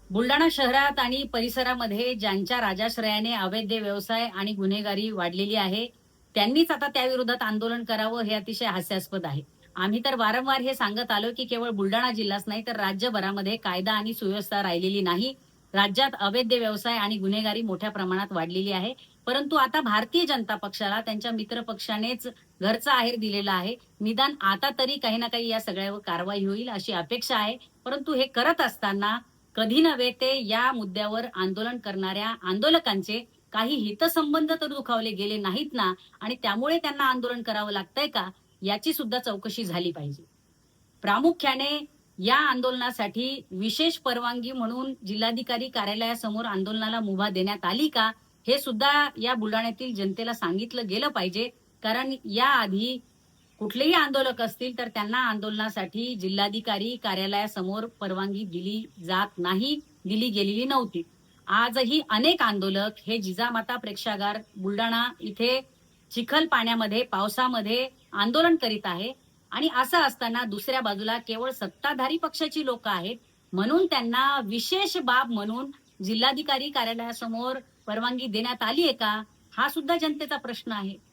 बुलढाणा शहरात आणि परिसरामध्ये ज्यांच्या राजाश्रयाने अवैध व्यवसाय आणि गुन्हेगारी वाढलेली आहे, त्यांनीच आता त्याविरोधात आंदोलन करावं हे अतिशय हास्यास्पद आहे. आम्ही तर वारंवार हे सांगत आलो, की केवळ बुलढाणा जिल्हाच नाही तर राज्यभरामध्ये कायदा आणि सुव्यवस्था राहिलेली नाही. राज्यात अवैध व्यवसाय आणि गुन्हेगारी मोठ्या प्रमाणात वाढलेली आहे. परंतु आता भारतीय जनता पक्षाला त्यांच्या मित्र पक्षानेच घरचा आहेर दिलेला आहे. निदान आता तरी काही ना काही या सगळ्यावर कारवाई होईल अशी अपेक्षा आहे. परंतु हे करत असताना कधी नव्हे ते या मुद्द्यावर आंदोलन करणाऱ्या आंदोलकांचे काही हितसंबंध तर दुखावले गेले नाहीत ना आणि त्यामुळे त्यांना आंदोलन करावं लागतंय का? याची सुद्धा चौकशी झाली पाहिजे. प्रामुख्याने या आंदोलनासाठी विशेष परवानगी म्हणून जिल्हाधिकारी कार्यालयासमोर आंदोलनाला मुभा देण्यात आली का? हे सुद्धा या बुलढाण्यातील जनतेला सांगितलं गेलं पाहिजे. कारण याआधी कुठलेही आंदोलक असतील तर त्यांना आंदोलनासाठी जिल्हाधिकारी कार्यालयासमोर परवानगी दिली जात नाही, दिली गेलेली नव्हती. आजही अनेक आंदोलक हे जिजामाता प्रेक्षागार बुलढाणा इथे चिखल पाण्यामध्ये, पावसामध्ये आंदोलन करीत आहे आणि असं असताना दुसऱ्या बाजूला केवळ सत्ताधारी पक्षाची लोकं आहेत. म्हणून त्यांना विशेष बाब म्हणून जिल्हाधिकारी कार्यालयासमोर परवानगी देण्यात आली आहे का? हा सुद्धा जनतेचा प्रश्न आहे.